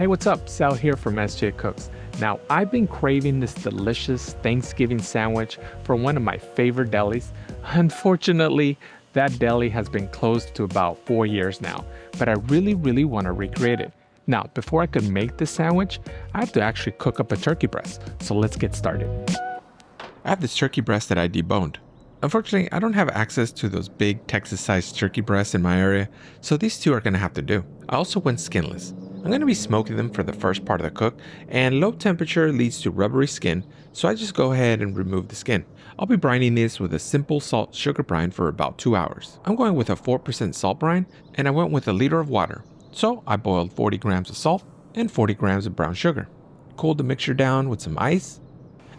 Hey, what's up? Sal here from SJ Cooks. Now, I've been craving this delicious Thanksgiving sandwich from one of my favorite delis. Unfortunately, that deli has been closed to about 4 years now, but I really want to recreate it. Now, before I could make this sandwich, I have to actually cook up a turkey breast, so let's get started. I have this turkey breast that I deboned. Unfortunately, I don't have access to those big Texas-sized turkey breasts in my area, so these two are going to have to do. I also went skinless. I'm going to be smoking them for the first part of the cook, and low temperature leads to rubbery skin, so I just go ahead and remove the skin. I'll be brining this with a simple salt sugar brine for about 2 hours. I'm going with a 4% salt brine, and I went with a liter of water. So I boiled 40 grams of salt and 40 grams of brown sugar. Cooled the mixture down with some ice,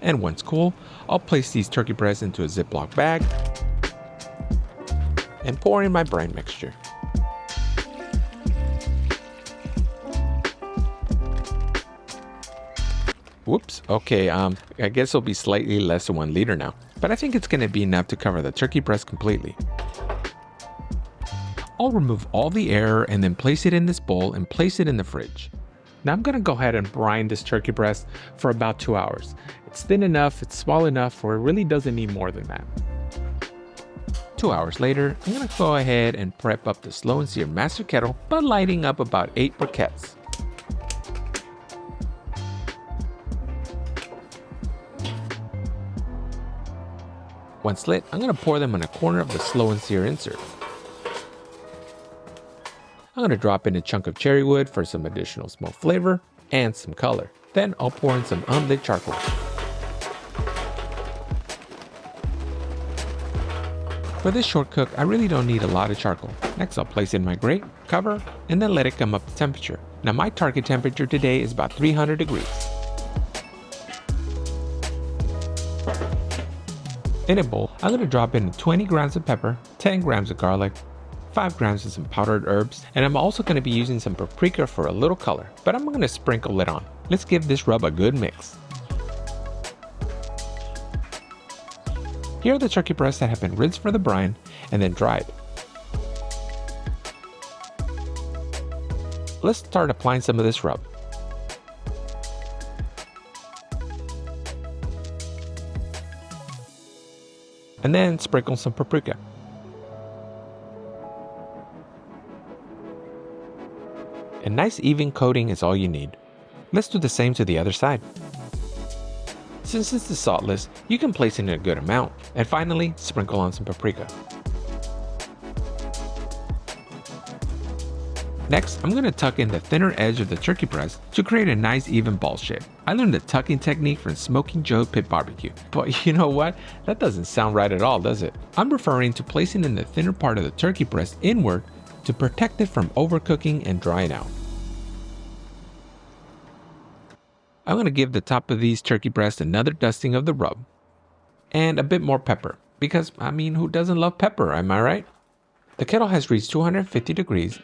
and once cool, I'll place these turkey breasts into a Ziploc bag and pour in my brine mixture. Whoops, okay, I guess it'll be slightly less than 1 liter now, but I think it's going to be enough to cover the turkey breast completely. I'll remove all the air and then place it in this bowl and place it in the fridge. Now I'm going to go ahead and brine this turkey breast for about 2 hours. It's thin enough, it's small enough, or it really doesn't need more than that. 2 hours later, I'm going to go ahead and prep up the slow and sear master kettle by lighting up about 8 briquettes. Once lit, I'm going to pour them in a corner of the slow and sear insert. I'm going to drop in a chunk of cherry wood for some additional smoke flavor and some color. Then I'll pour in some unlit charcoal. For this short cook, I really don't need a lot of charcoal. Next, I'll place in my grate, cover, and then let it come up to temperature. Now my target temperature today is about 300 degrees. In a bowl, I'm going to drop in 20 grams of pepper, 10 grams of garlic, 5 grams of some powdered herbs, and I'm also going to be using some paprika for a little color, but I'm going to sprinkle it on. Let's give this rub a good mix. Here are the turkey breasts that have been rinsed for the brine and then dried. Let's start applying some of this rub. And then sprinkle some paprika. A nice even coating is all you need. Let's do the same to the other side. Since this is saltless, you can place in a good amount. And finally, sprinkle on some paprika. Next, I'm going to tuck in the thinner edge of the turkey breast to create a nice even ball shape. I learned the tucking technique from Smoking Joe Pit Barbecue, but you know what? That doesn't sound right at all, does it? I'm referring to placing in the thinner part of the turkey breast inward to protect it from overcooking and drying out. I'm going to give the top of these turkey breasts another dusting of the rub and a bit more pepper, because who doesn't love pepper, am I right? The kettle has reached 250 degrees,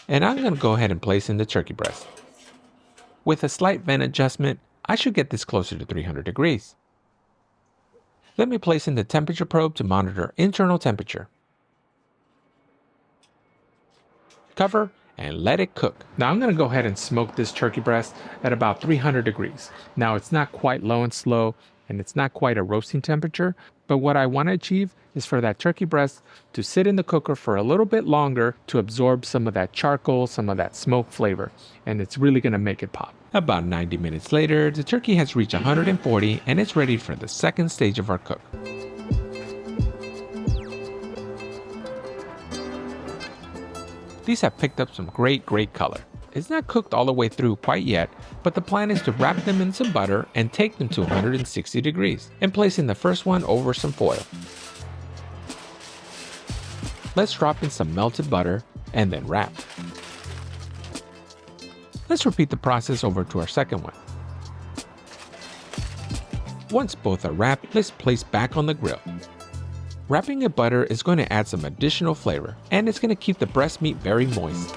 and I'm going to go ahead and place in the turkey breast. With a slight vent adjustment, I should get this closer to 300 degrees. Let me place in the temperature probe to monitor internal temperature. Cover and let it cook. Now I'm going to go ahead and smoke this turkey breast at about 300 degrees. Now it's not quite low and slow, and it's not quite a roasting temperature, but what I want to achieve is for that turkey breast to sit in the cooker for a little bit longer to absorb some of that charcoal, some of that smoke flavor, and it's really going to make it pop. About 90 minutes later, the turkey has reached 140 and it's ready for the second stage of our cook. These have picked up some great color. It's not cooked all the way through quite yet, but the plan is to wrap them in some butter and take them to 160 degrees and placing the first one over some foil. Let's drop in some melted butter and then wrap. Let's repeat the process over to our second one. Once both are wrapped, let's place back on the grill. Wrapping in butter is going to add some additional flavor, and it's going to keep the breast meat very moist.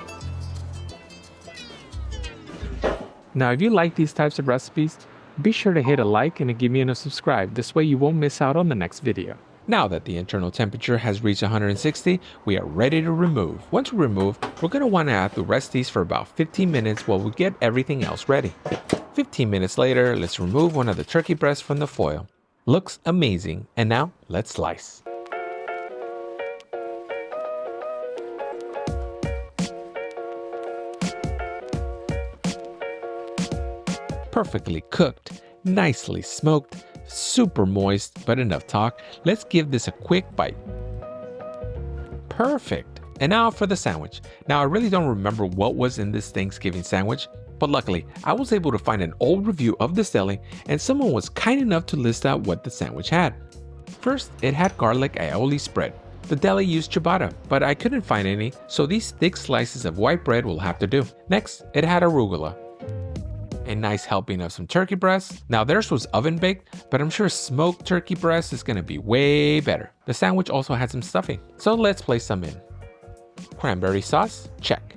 Now, if you like these types of recipes, be sure to hit a like and give me a subscribe. This way you won't miss out on the next video. Now that the internal temperature has reached 160, we are ready to remove. Once we remove, we're going to want to have to rest these for about 15 minutes while we get everything else ready. 15 minutes later, let's remove one of the turkey breasts from the foil. Looks amazing. And now let's slice. Perfectly cooked, nicely smoked, super moist, but enough talk. Let's give this a quick bite. Perfect. And now for the sandwich. Now I really don't remember what was in this Thanksgiving sandwich, but luckily I was able to find an old review of this deli and someone was kind enough to list out what the sandwich had. First, it had garlic aioli spread. The deli used ciabatta, but I couldn't find any, so these thick slices of white bread will have to do. Next, it had arugula. A nice helping of some turkey breasts. Now theirs was oven baked, but I'm sure smoked turkey breast is gonna be way better. The sandwich also had some stuffing, so let's place some in. Cranberry sauce, check.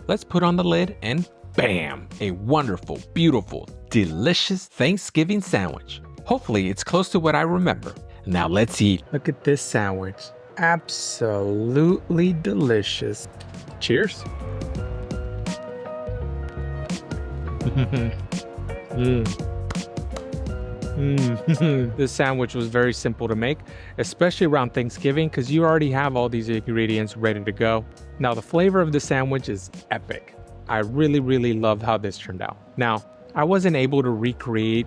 Let's put on the lid and bam! A wonderful, beautiful, delicious Thanksgiving sandwich. Hopefully it's close to what I remember. Now let's eat. Look at this sandwich. Absolutely delicious. Cheers. This sandwich was very simple to make, especially around Thanksgiving because you already have all these ingredients ready to go. Now the flavor of the sandwich is epic. I really love how this turned out. Now, I wasn't able to recreate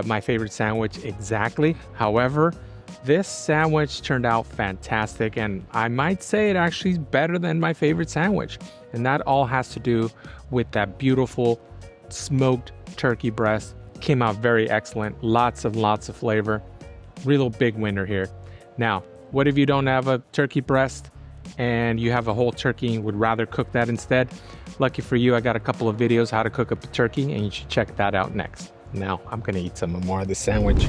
my favorite sandwich exactly. However, this sandwich turned out fantastic and I might say it actually is better than my favorite sandwich. And that all has to do with that beautiful smoked turkey breast. Came out very excellent. Lots of flavor. Real big winner here. Now, what if you don't have a turkey breast and you have a whole turkey and would rather cook that instead? Lucky for you, I got a couple of videos how to cook up a turkey and you should check that out next. Now, I'm gonna eat some more of this sandwich.